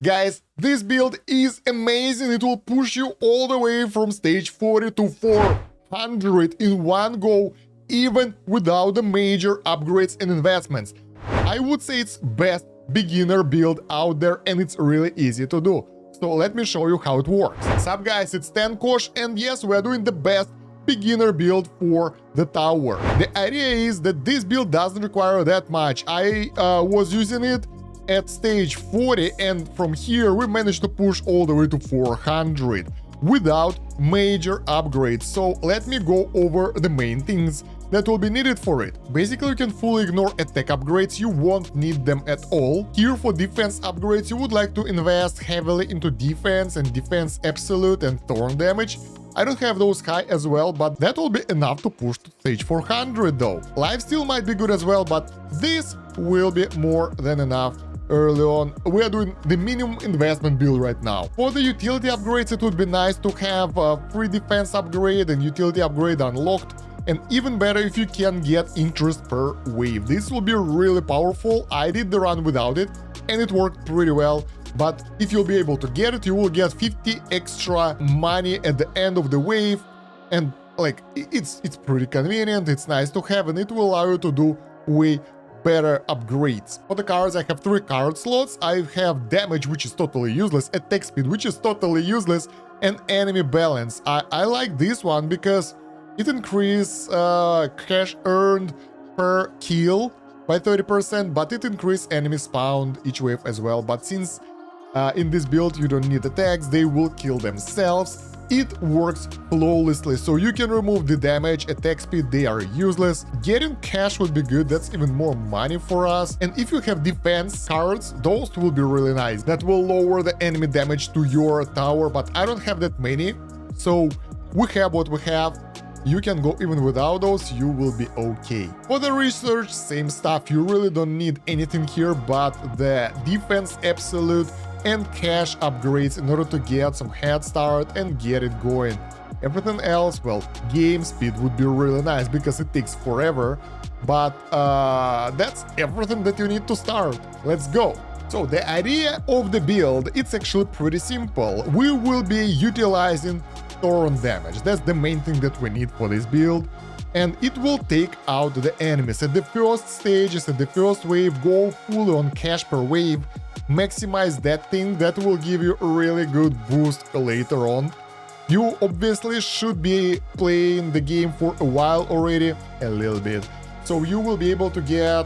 Guys, this build is amazing. It will push you all the way from stage 40 to 400 in one go, even without the major upgrades and investments. I would say it's best beginner build out there, and it's really easy to do. So let me show you how it works. What's up, guys? It's Kosh, and yes, we're doing the best beginner build for the tower. The idea is that this build doesn't require that much. I was using it at stage 40, and from here we managed to push all the way to 400 without major upgrades. So let me go over the main things that will be needed for it. Basically, you can fully ignore attack upgrades, you won't need them at all. Here for defense upgrades, you would like to invest heavily into defense and defense absolute and thorn damage. I don't have those high as well, but that will be enough to push to stage 400 though. Lifesteal might be good as well, but this will be more than enough early on. We are doing the minimum investment build right now. For the utility upgrades, it would be nice to have a free defense upgrade and utility upgrade unlocked. And even better if you can get interest per wave. This will be really powerful. I did the run without it, and it worked pretty well. But if you'll be able to get it, you will get 50 extra money at the end of the wave. And like, it's pretty convenient, it's nice to have, and it will allow you to do way better upgrades. For the cards, I have 3 card slots. I have damage, which is totally useless, attack speed, which is totally useless, and enemy balance. I like this one because it increases cash earned per kill by 30%, but it increases enemy spawned each wave as well. But since in this build you don't need attacks, they will kill themselves. It works flawlessly, so you can remove the damage, attack speed, they are useless. Getting cash would be good, that's even more money for us. And if you have defense cards, those will be really nice. That will lower the enemy damage to your tower, but I don't have that many, so we have what we have. You can go even without those, you will be okay. For the research, same stuff, you really don't need anything here but the defense absolute and cash upgrades in order to get some head start and get it going. Everything else, well, game speed would be really nice because it takes forever, but that's everything that you need to start. Let's go. So the idea of the build, it's actually pretty simple. We will be utilizing thorn damage. That's the main thing that we need for this build, and it will take out the enemies. At the first stages, at the first wave, go fully on cash per wave, maximize that thing. That will give you a really good boost later on. You obviously should be playing the game for a while already, a little bit, so you will be able to get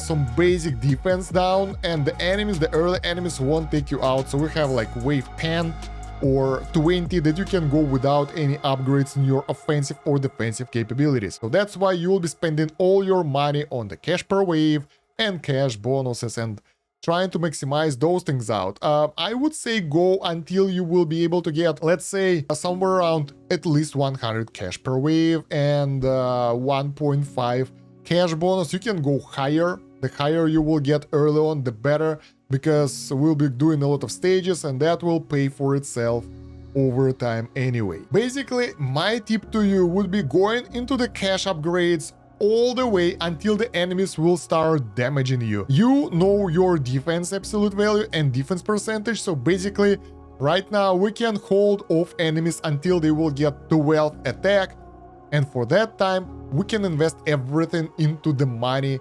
some basic defense down, and the enemies, the early enemies, won't take you out. So we have like wave 10 or 20 that you can go without any upgrades in your offensive or defensive capabilities. So that's why you will be spending all your money on the cash per wave and cash bonuses and trying to maximize those things out. I would say go until you will be able to get, let's say, somewhere around at least 100 cash per wave and 1.5 cash bonus. You can go higher. The higher you will get early on, the better, because we'll be doing a lot of stages and that will pay for itself over time anyway. Basically, my tip to you would be going into the cash upgrades all the way until the enemies will start damaging you. You know your defense absolute value and defense percentage, so basically right now we can hold off enemies until they will get 12 attack, and for that time we can invest everything into the money.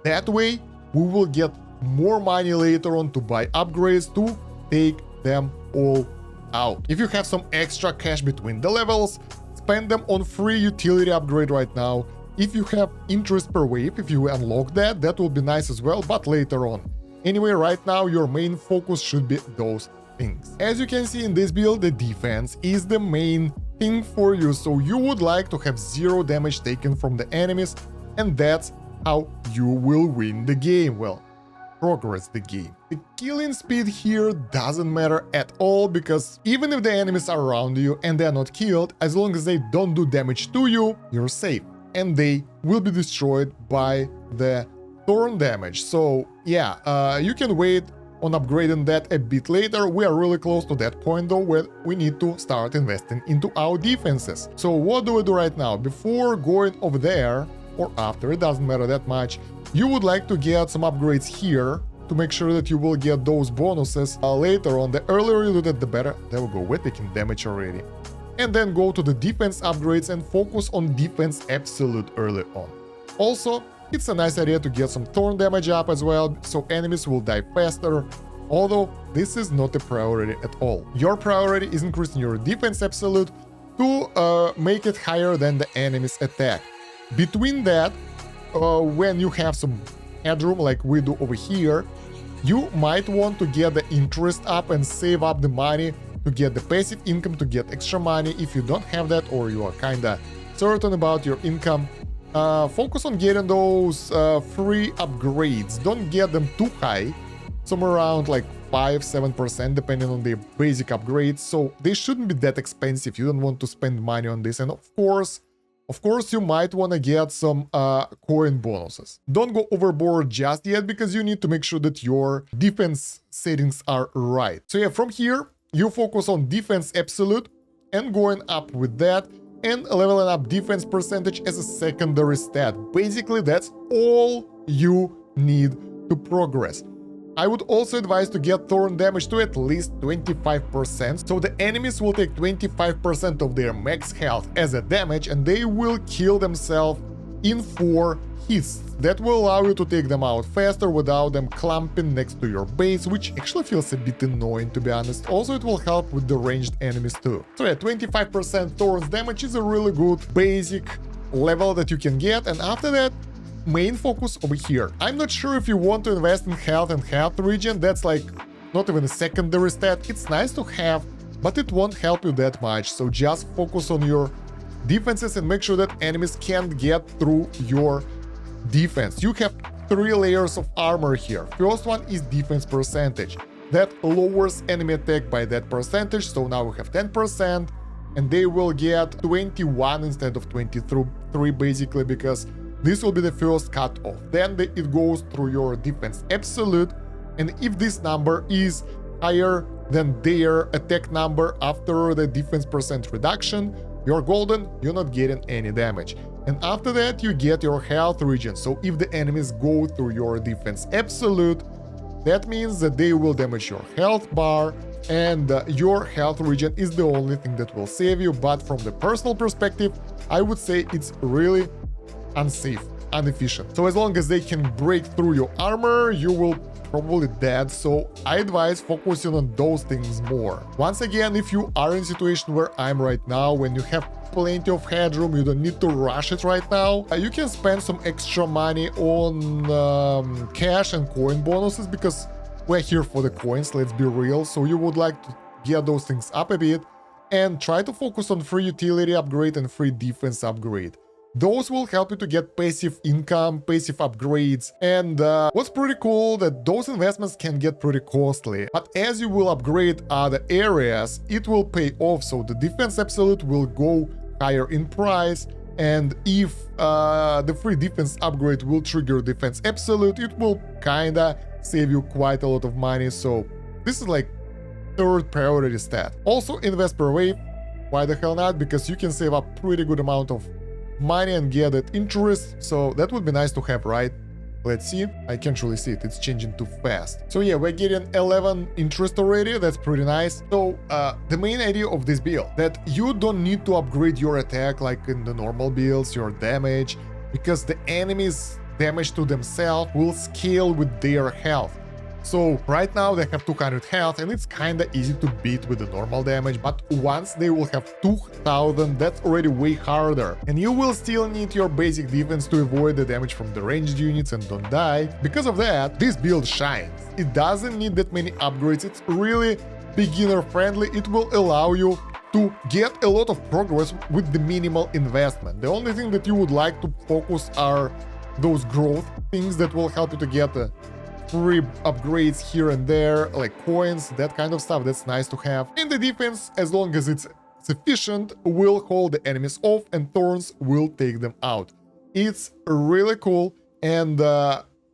That way we will get more money later on to buy upgrades to take them all out. If you have some extra cash between the levels, spend them on free utility upgrade right now. If you have interest per wave, if you unlock that, that will be nice as well, but later on. Anyway, right now your main focus should be those things. As you can see in this build, the defense is the main thing for you, so you would like to have 0 damage taken from the enemies, and that's how you will win the game. Well, progress the game. The killing speed here doesn't matter at all, because even if the enemies are around you and they are not killed, as long as they don't do damage to you, you're safe, and they will be destroyed by the thorn damage. So yeah, you can wait on upgrading that a bit later. We are really close to that point though, where we need to start investing into our defenses. So what do we do right now? Before going over there, or after, it doesn't matter that much, you would like to get some upgrades here to make sure that you will get those bonuses later on. The earlier you do that, the better. There we go, we're taking damage already. And then go to the defense upgrades and focus on defense absolute early on. Also, it's a nice idea to get some thorn damage up as well, so enemies will die faster, although this is not a priority at all. Your priority is increasing your defense absolute to make it higher than the enemy's attack. Between that, when you have some headroom like we do over here, you might want to get the interest up and save up the money to get the passive income, to get extra money. If you don't have that, or you are kinda certain about your income, focus on getting those free upgrades. Don't get them too high, somewhere around like 5-7% depending on the basic upgrades, so they shouldn't be that expensive. You don't want to spend money on this. And of course you might want to get some coin bonuses. Don't go overboard just yet, because you need to make sure that your defense settings are right. So yeah, from here you focus on defense absolute and going up with that, and leveling up defense percentage as a secondary stat. Basically, that's all you need to progress. I would also advise to get thorn damage to at least 25%, so the enemies will take 25% of their max health as a damage, and they will kill themselves in 4 hits. That will allow you to take them out faster without them clumping next to your base, which actually feels a bit annoying, to be honest. Also, it will help with the ranged enemies too. So yeah, 25% thorns damage is a really good basic level that you can get, and after that, main focus over here. I'm not sure if you want to invest in health and health regen. That's like not even a secondary stat. It's nice to have, but it won't help you that much. So just focus on your defenses and make sure that enemies can't get through your defense. You have 3 layers of armor here. First one is defense percentage. That lowers enemy attack by that percentage. So now we have 10%, and they will get 21 instead of 23 basically, because this will be the first cutoff. Then it goes through your defense absolute, and if this number is higher than their attack number after the defense percent reduction, you're golden, you're not getting any damage. And after that, you get your health regen. So if the enemies go through your defense absolute, that means that they will damage your health bar, and your health regen is the only thing that will save you. But from the personal perspective, I would say it's really unsafe, inefficient. So as long as they can break through your armor, you will probably dead. So I advise focusing on those things more. Once again, if you are in a situation where I'm right now, when you have plenty of headroom, you don't need to rush it right now, you can spend some extra money on cash and coin bonuses, because we're here for the coins, let's be real. So you would like to get those things up a bit and try to focus on free utility upgrade and free defense upgrade. Those will help you to get passive income, passive upgrades, and what's pretty cool, that those investments can get pretty costly, but as you will upgrade other areas, it will pay off. So the defense absolute will go higher in price, and if the free defense upgrade will trigger defense absolute, it will kinda save you quite a lot of money. So this is like 3rd priority stat. Also invest per wave. Why the hell not? Because you can save up pretty good amount of money and get that interest, so that would be nice to have, right? Let's see. I can't really see it, it's changing too fast. So yeah, we're getting 11 interest already, that's pretty nice. So the main idea of this build, that you don't need to upgrade your attack like in the normal builds, your damage, because the enemies' damage to themselves will scale with their health. So right now they have 200 health, and it's kinda easy to beat with the normal damage, but once they will have 2000, that's already way harder. And you will still need your basic defense to avoid the damage from the ranged units and don't die. Because of that, this build shines. It doesn't need that many upgrades, it's really beginner friendly. It will allow you to get a lot of progress with the minimal investment. The only thing that you would like to focus are those growth things that will help you to get free upgrades here and there, like coins, that kind of stuff. That's nice to have. And the defense, as long as it's sufficient, will hold the enemies off, and thorns will take them out. It's really cool, and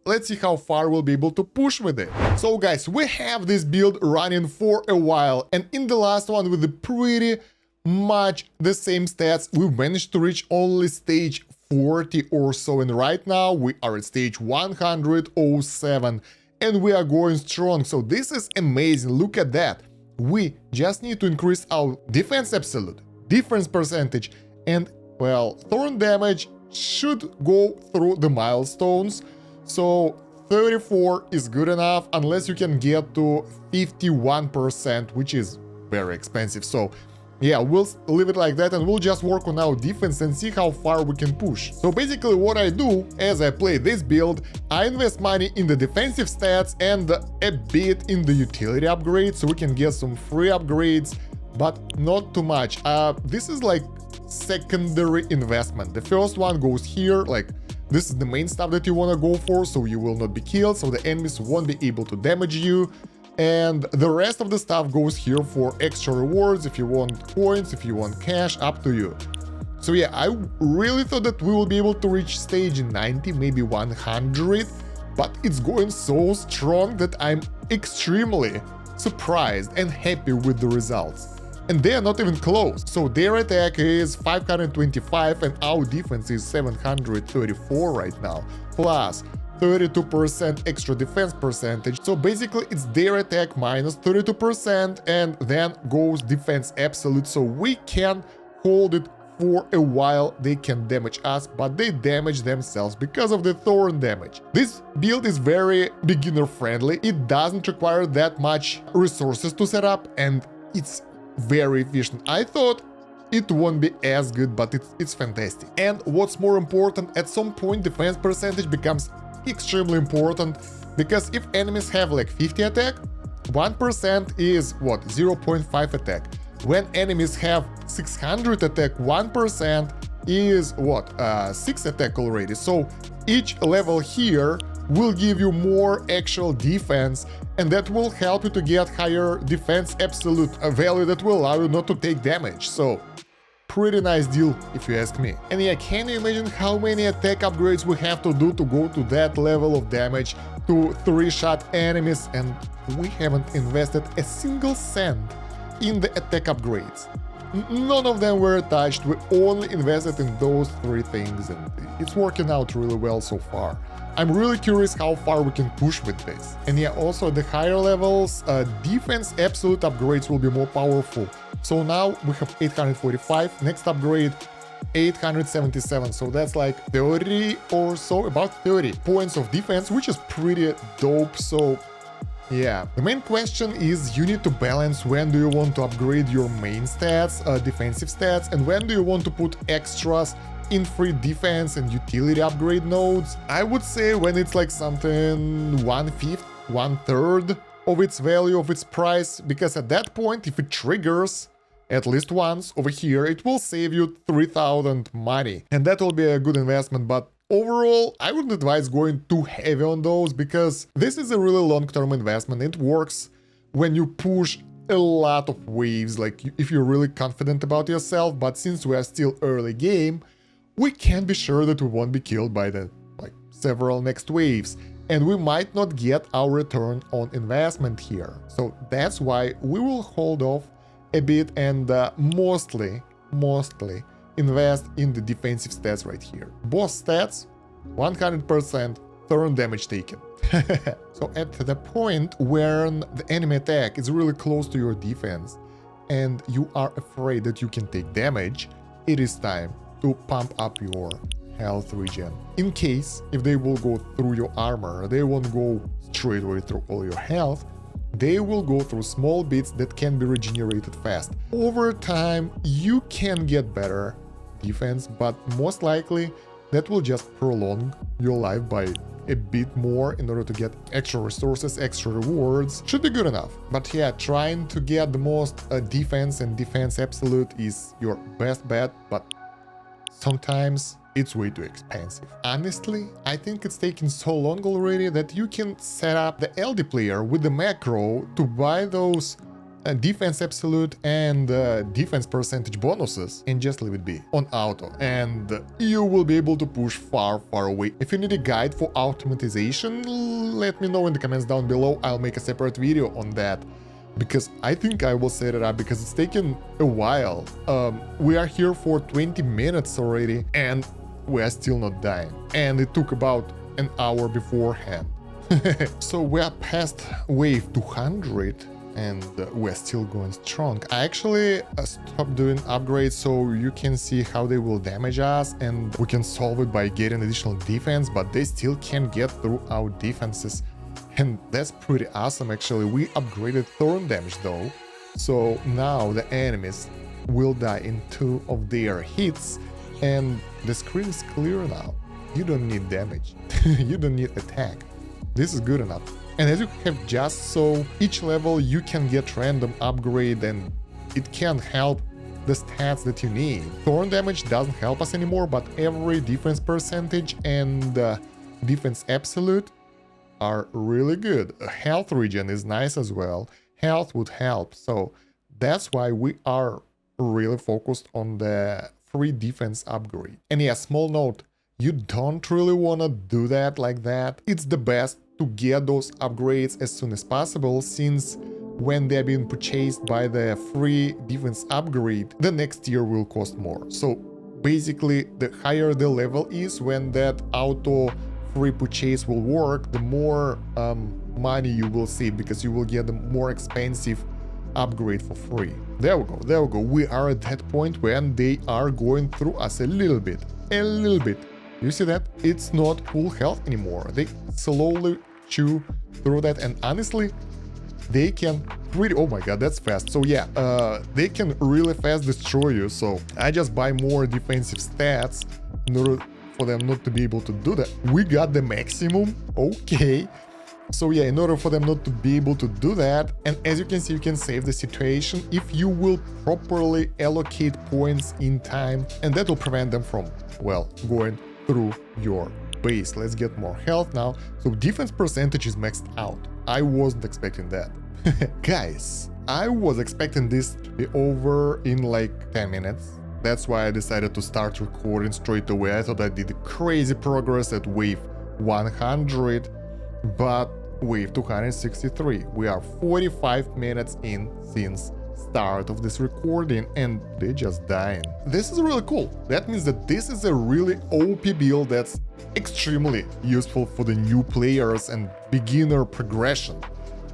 let's see how far we'll be able to push with it. So guys, we have this build running for a while, and in the last one with the pretty much the same stats, we managed to reach only stage 40 or so, and right now we are at stage 107, and we are going strong. So this is amazing. Look at that. We just need to increase our defense absolute, defense percentage, and, well, thorn damage should go through the milestones. So 34 is good enough, unless you can get to 51%, which is very expensive. So yeah, we'll leave it like that, and we'll just work on our defense and see how far we can push. So basically what I do as I play this build, I invest money in the defensive stats and a bit in the utility upgrades, so we can get some free upgrades, but not too much. This is like secondary investment. The first one goes here, like this is the main stuff that you want to go for, so you will not be killed, so the enemies won't be able to damage you. And the rest of the stuff goes here for extra rewards, if you want coins, if you want cash, up to you. So yeah, I really thought that we will be able to reach stage 90, maybe 100, but it's going so strong that I'm extremely surprised and happy with the results. And they are not even close. So their attack is 525 and our defense is 734 right now, plus 32% extra defense percentage. So basically it's their attack minus 32% and then goes defense absolute, so we can hold it for a while. They can damage us, but they damage themselves because of the thorn damage. This build is very beginner friendly. It doesn't require that much resources to set up, and it's very efficient. I thought it won't be as good, but it's fantastic. And what's more important, at some point defense percentage becomes extremely important, because if enemies have like 50 attack, 1% is what, 0.5 attack. When enemies have 600 attack, 1% is what, 6 attack already. So each level here will give you more actual defense, and that will help you to get higher defense absolute, a value that will allow you not to take damage. So pretty nice deal, if you ask me. And yeah, can you imagine how many attack upgrades we have to do to go to that level of damage, to 3-shot enemies, and we haven't invested a single cent in the attack upgrades. None of them were touched, we only invested in those 3 things, and it's working out really well so far. I'm really curious how far we can push with this. And yeah, also at the higher levels, defense absolute upgrades will be more powerful. So now we have 845, next upgrade 877, so that's like 30 or so, about 30 points of defense, which is pretty dope. So yeah, the main question is you need to balance when do you want to upgrade your main stats, defensive stats, and when do you want to put extras in free defense and utility upgrade nodes. I would say when it's like something 1/5, 1/3 of its value, of its price, because at that point, if it triggers at least once over here, it will save you 3,000 money, and that will be a good investment. But overall, I wouldn't advise going too heavy on those, because this is a really long-term investment. It works when you push a lot of waves, like if you're really confident about yourself, but since we are still early game, we can't be sure that we won't be killed by the several next waves, and we might not get our return on investment here. So that's why we will hold off a bit and mostly invest in the defensive stats right here. Boss stats, 100% thorn damage taken. So at the point where the enemy attack is really close to your defense and you are afraid that you can take damage, it is time to pump up your health regen. In case if they will go through your armor, they won't go straight away through all your health, they will go through small bits that can be regenerated fast. Over time, you can get better defense, but most likely that will just prolong your life by a bit more in order to get extra resources, extra rewards. Should be good enough. But yeah, trying to get the most defense and defense absolute is your best bet, but sometimes it's way too expensive. Honestly, I think it's taking so long already that you can set up the LDplayer with the macro to buy those defense absolute and defense percentage bonuses and just leave it be on auto, and you will be able to push far away. If you need a guide for automatization, let me know in the comments down below. I'll make a separate video on that, because I think I will set it up, because it's taken a while. We are here for 20 minutes already and we are still not dying, and it took about an hour beforehand. So we are past wave 200 and we're still going strong. I actually stopped doing upgrades so you can see how they will damage us, and we can solve it by getting additional defense, but they still can't get through our defenses. And that's pretty awesome actually. We upgraded thorn damage though. So now the enemies will die in 2 of their hits, and the screen is clear now. You don't need damage. You don't need attack. This is good enough. And as you have just saw, each level you can get random upgrade and it can help the stats that you need. Thorn damage doesn't help us anymore, but every defense percentage and defense absolute are really good. A health regen is nice as well. Health would help. So that's why we are really focused on the free defense upgrade. And yeah, small note, you don't really want to do that like that. It's the best to get those upgrades as soon as possible, since when they're being purchased by the free defense upgrade, the next tier will cost more. So basically, the higher the level is when that auto free purchase will work, the more money you will save, because you will get the more expensive upgrade for free. There we go, there we go. We are at that point when they are going through us a little bit. You see that? It's not full health anymore. They slowly chew through that, and honestly, they can pretty... Oh my god, that's fast. So yeah, they can really fast destroy you, so I just buy more defensive stats in order for them not to be able to do that. We got the maximum, okay. So yeah, in order for them not to be able to do that, and as you can see, you can save the situation if you will properly allocate points in time, and that will prevent them from, well, going through your base. Let's get more health now. So defense percentage is maxed out. I wasn't expecting that. Guys, I was expecting this to be over in like 10 minutes. That's why I decided to start recording straight away. I thought I did crazy progress at wave 100, but wave 263. We are 45 minutes in since start of this recording, and they just dying. This is really cool. That means that this is a really OP build that's extremely useful for the new players and beginner progression.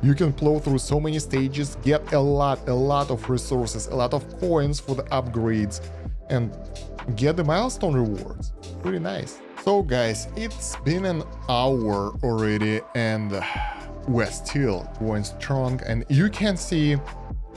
You can plow through so many stages, get a lot of resources, a lot of coins for the upgrades, and get the milestone rewards. Pretty nice. So guys, it's been an hour already and we're still going strong, and you can see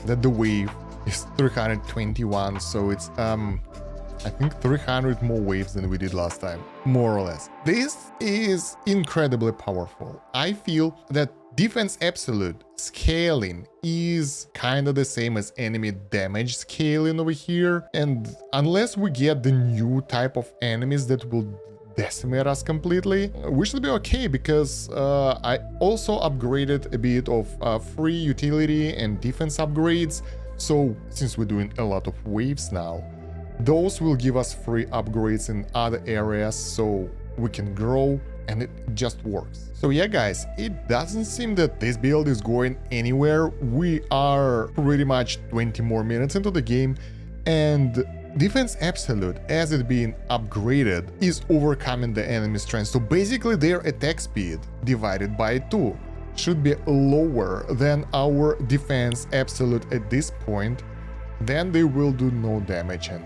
that the wave is 321, so it's I think 300 more waves than we did last time, more or less. This is incredibly powerful. I feel that defense absolute scaling is kind of the same as enemy damage scaling over here, and unless we get the new type of enemies that will decimate us completely, we should be okay, because I also upgraded a bit of free utility and defense upgrades. So since we're doing a lot of waves now, those will give us free upgrades in other areas so we can grow, and it just works. So yeah guys, it doesn't seem that this build is going anywhere. We are pretty much 20 more minutes into the game, and defense absolute, as it being upgraded, is overcoming the enemy strength. So basically their attack speed divided by 2 should be lower than our defense absolute at this point. Then they will do no damage, and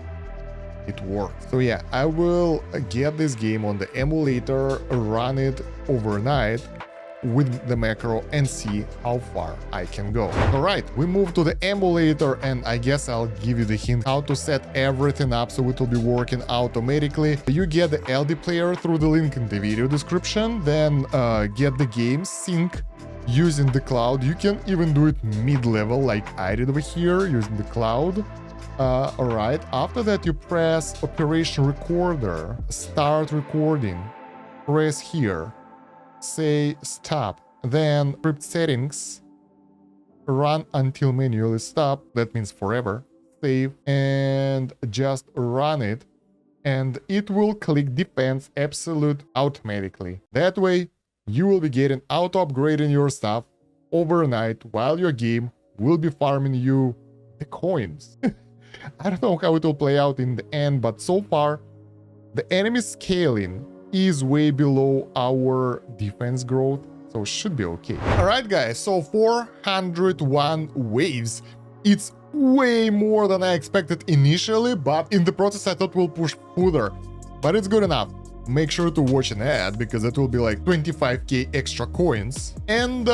it works. So yeah, I will get this game on the emulator, run it overnight with the macro and see how far I can go. Alright, we move to the emulator, and I guess I'll give you the hint how to set everything up so it will be working automatically. You get the LDplayer through the link in the video description, then get the game sync using the cloud. You can even do it mid-level like I did over here using the cloud. Alright, after that you press Operation Recorder, start recording, press here, say stop, then script settings, run until manually stop, that means forever, save, and just run it, and it will click defense absolute automatically. That way you will be getting auto upgrading your stuff overnight while your game will be farming you the coins. I don't know how it will play out in the end, but so far the enemy scaling is way below our defense growth, so it should be okay. Alright guys, so 401 waves. It's way more than I expected initially, but in the process I thought we'll push further. But it's good enough. Make sure to watch an ad, because it will be like 25k extra coins. And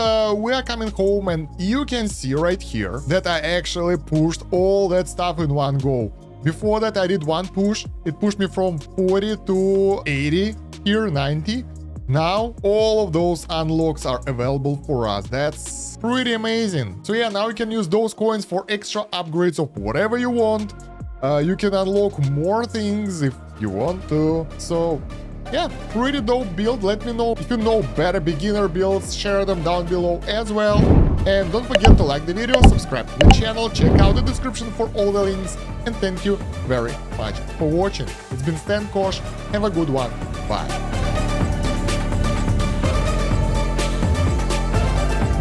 we are coming home, and you can see right here that I actually pushed all that stuff in one go. Before that I did one push, it pushed me from 40 to 80, here 90. Now all of those unlocks are available for us. That's pretty amazing. So yeah, now you can use those coins for extra upgrades of whatever you want. You can unlock more things if you want to. So yeah, pretty dope build. Let me know if you know better beginner builds, share them down below as well. And don't forget to like the video, subscribe to the channel, check out the description for all the links. And thank you very much for watching. It's been Stan Kosh. Have a good one. Bye.